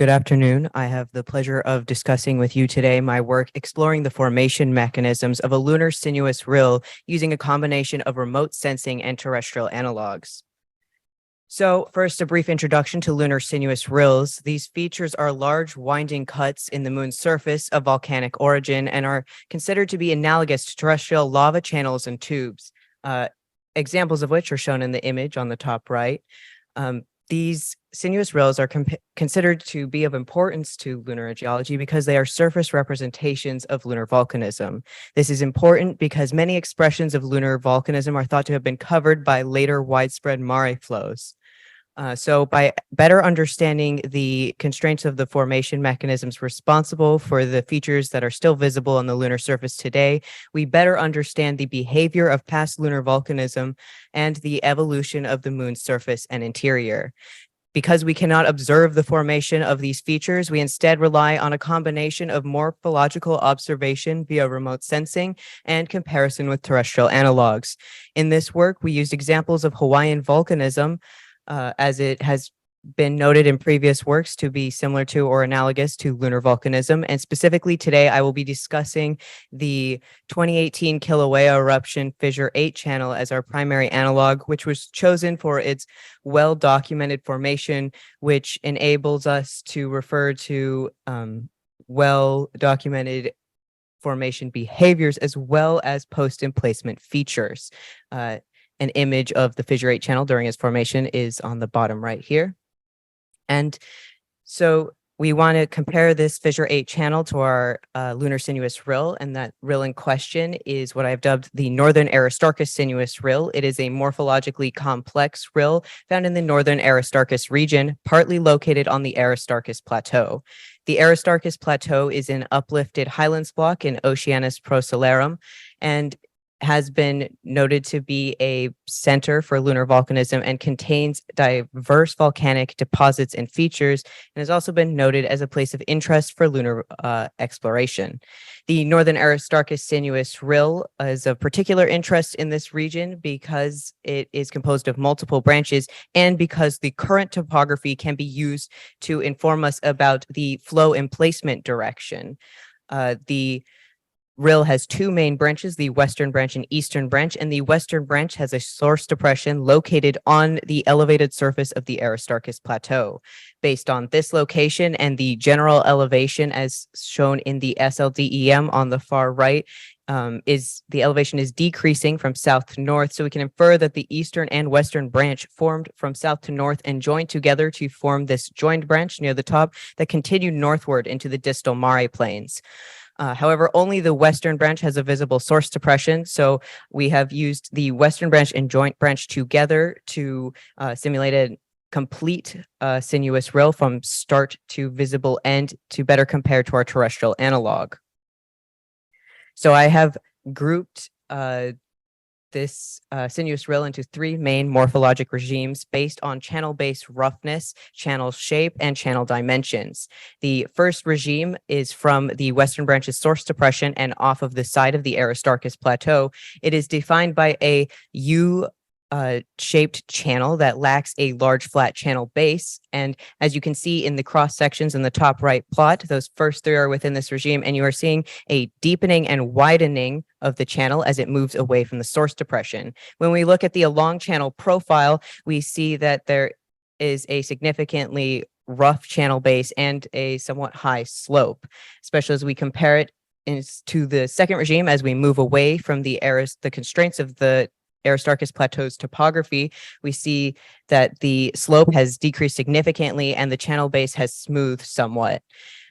Good afternoon. I have the pleasure of discussing with you today my work exploring the formation mechanisms of a lunar sinuous rill using a combination of remote sensing and terrestrial analogs. So first, a brief introduction to lunar sinuous rills. These features are large winding cuts in the moon's surface of volcanic origin and are considered to be analogous to terrestrial lava channels and tubes, examples of which are shown in the image on the top right. These sinuous rills are considered to be of importance to lunar geology because they are surface representations of lunar volcanism. This is important because many expressions of lunar volcanism are thought to have been covered by later widespread mare flows. So by better understanding the constraints of the formation mechanisms responsible for the features that are still visible on the lunar surface today, we better understand the behavior of past lunar volcanism and the evolution of the moon's surface and interior. Because we cannot observe the formation of these features, we instead rely on a combination of morphological observation via remote sensing and comparison with terrestrial analogs. In this work, we used examples of Hawaiian volcanism, as it has been noted in previous works to be similar to or analogous to lunar volcanism. And specifically today, I will be discussing the 2018 Kilauea Eruption Fissure 8 channel as our primary analog, which was chosen for its well-documented formation, which enables us to refer to well-documented formation behaviors as well as post-emplacement features. An image of the Fissure 8 channel during its formation is on the bottom right here. And so we want to compare this Fissure 8 channel to our lunar sinuous rill, and that rill in question is what I've dubbed the Northern Aristarchus sinuous rill. It is a morphologically complex rill found in the Northern Aristarchus region, partly located on the Aristarchus Plateau. The Aristarchus Plateau is an uplifted highlands block in Oceanus Procellarum, and has been noted to be a center for lunar volcanism and contains diverse volcanic deposits and features, and has also been noted as a place of interest for lunar exploration. The Northern Aristarchus sinuous rill is of particular interest in this region because it is composed of multiple branches and because the current topography can be used to inform us about the flow emplacement direction. The Rille has two main branches, the western branch and eastern branch, and the western branch has a source depression located on the elevated surface of the Aristarchus Plateau. Based on this location and the general elevation as shown in the SLDEM on the far right, the elevation is decreasing from south to north, so we can infer that the eastern and western branch formed from south to north and joined together to form this joined branch near the top that continued northward into the distal mare plains. However, only the western branch has a visible source depression, so we have used the western branch and joint branch together to simulate a complete sinuous rill from start to visible end to better compare to our terrestrial analog. So I have grouped this sinuous rill into three main morphologic regimes based on channel-based roughness, channel shape, and channel dimensions. The first regime is from the western branch's source depression and off of the side of the Aristarchus Plateau. It is defined by a U-shaped channel that lacks a large flat channel base. And as you can see in the cross sections in the top right plot, those first three are within this regime, and you are seeing a deepening and widening of the channel as it moves away from the source depression. When we look at the along channel profile, we see that there is a significantly rough channel base and a somewhat high slope, especially as we compare it to the second regime as we move away from the constraints of the Aristarchus Plateau's topography. We see that the slope has decreased significantly and the channel base has smoothed somewhat.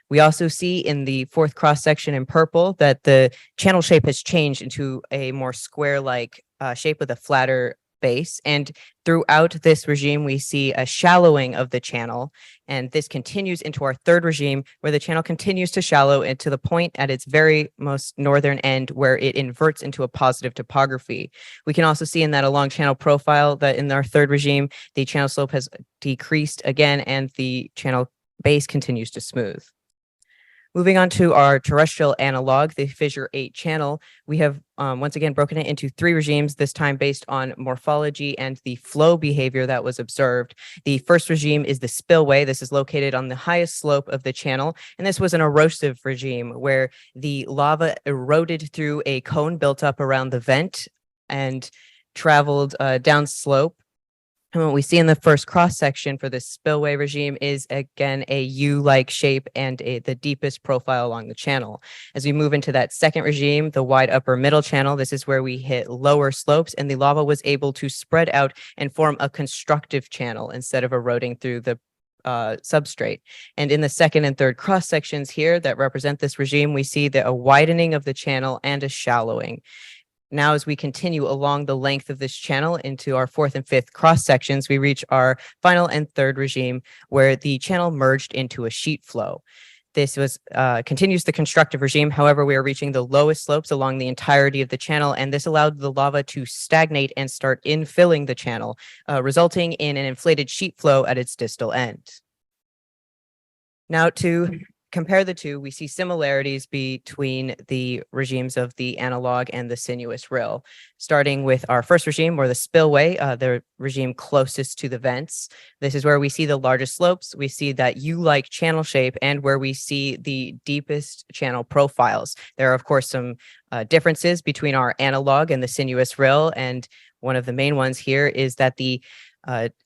We also see in the fourth cross section in purple that the channel shape has changed into a more square-like shape with a flatter base. And throughout this regime, we see a shallowing of the channel. And this continues into our third regime, where the channel continues to shallow and to the point at its very most northern end where it inverts into a positive topography. We can also see in that along channel profile that in our third regime, the channel slope has decreased again and the channel base continues to smooth. Moving on to our terrestrial analog, the Fissure 8 channel, we have once again broken it into 3 regimes, this time based on morphology and the flow behavior that was observed. The first regime is the spillway. This is located on the highest slope of the channel, and this was an erosive regime where the lava eroded through a cone built up around the vent and traveled downslope. And what we see in the first cross section for this spillway regime is again a U-like shape and the deepest profile along the channel. As we move into that second regime, the wide upper middle channel, this is where we hit lower slopes and the lava was able to spread out and form a constructive channel instead of eroding through the substrate. And in the second and third cross sections here that represent this regime, we see a widening of the channel and a shallowing. Now, as we continue along the length of this channel into our fourth and fifth cross sections, we reach our final and third regime where the channel merged into a sheet flow. This was continues the constructive regime. However, we are reaching the lowest slopes along the entirety of the channel, and this allowed the lava to stagnate and start infilling the channel, resulting in an inflated sheet flow at its distal end. Now, to compare the two, we see similarities between the regimes of the analog and the sinuous Rille. Starting with our first regime, or the spillway, the regime closest to the vents. This is where we see the largest slopes, we see that U-like channel shape, and where we see the deepest channel profiles. There are, of course, some differences between our analog and the sinuous Rille, and one of the main ones here is that the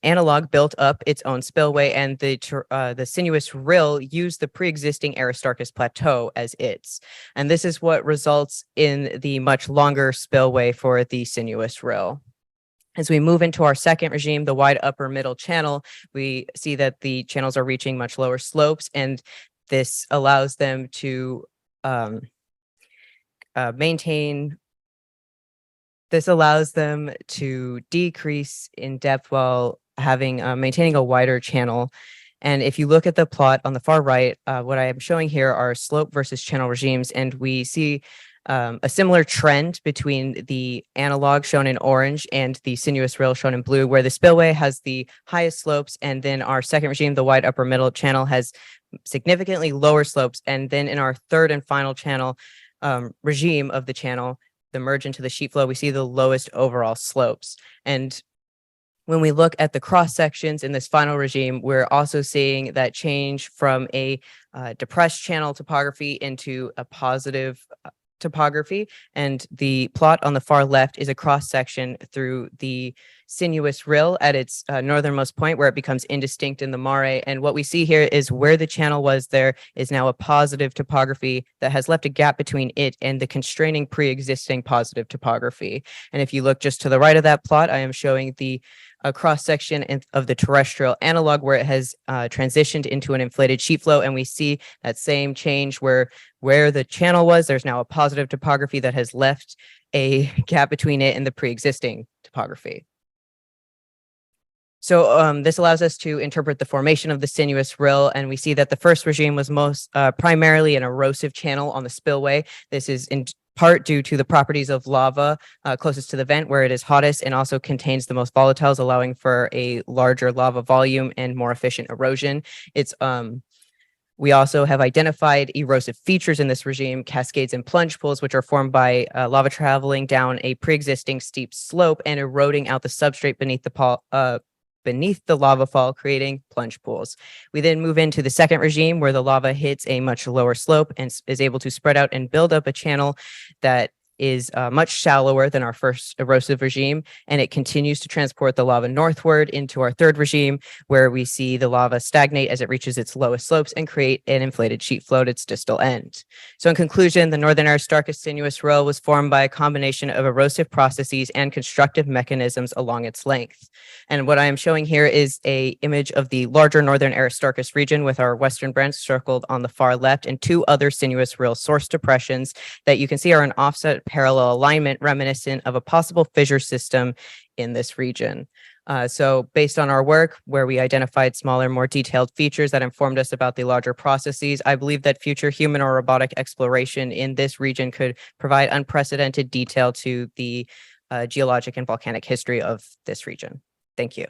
analog built up its own spillway, and the sinuous Rille used the pre-existing Aristarchus plateau as its. And this is what results in the much longer spillway for the sinuous Rille. As we move into our second regime, the wide upper middle channel, we see that the channels are reaching much lower slopes, and this allows them to This allows them to decrease in depth while having maintaining a wider channel. And if you look at the plot on the far right, what I am showing here are slope versus channel regimes, and we see a similar trend between the analog shown in orange and the sinuous Rille shown in blue, where the spillway has the highest slopes, and then our second regime, the wide upper middle channel, has significantly lower slopes. And then in our third and final channel regime of the channel, the merge into the sheet flow, we see the lowest overall slopes. And when we look at the cross sections in this final regime, we're also seeing that change from a depressed channel topography into a positive topography. And the plot on the far left is a cross section through the sinuous Rille at its northernmost point, where it becomes indistinct in the mare. And what we see here is where the channel was, there is now a positive topography that has left a gap between it and the constraining pre-existing positive topography. And if you look just to the right of that plot, I am showing the cross section of the terrestrial analog, where it has transitioned into an inflated sheet flow, and we see that same change where the channel was, there's now a positive topography that has left a gap between it and the pre-existing topography. So this allows us to interpret the formation of the sinuous Rille, and we see that the first regime was most primarily an erosive channel on the spillway. This is in part due to the properties of lava closest to the vent, where it is hottest, and also contains the most volatiles, allowing for a larger lava volume and more efficient erosion. We also have identified erosive features in this regime, cascades and plunge pools, which are formed by lava traveling down a pre-existing steep slope and eroding out the substrate beneath the lava fall, creating plunge pools. We then move into the second regime, where the lava hits a much lower slope and is able to spread out and build up a channel that is much shallower than our first erosive regime, and it continues to transport the lava northward into our third regime, where we see the lava stagnate as it reaches its lowest slopes and create an inflated sheet flow at its distal end. So in conclusion, the Northern Aristarchus sinuous Rille was formed by a combination of erosive processes and constructive mechanisms along its length. And what I am showing here is an image of the larger Northern Aristarchus region, with our western branch circled on the far left, and 2 other sinuous Rille source depressions that you can see are an offset parallel alignment reminiscent of a possible fissure system in this region. So based on our work, where we identified smaller, more detailed features that informed us about the larger processes, I believe that future human or robotic exploration in this region could provide unprecedented detail to the geologic and volcanic history of this region. Thank you.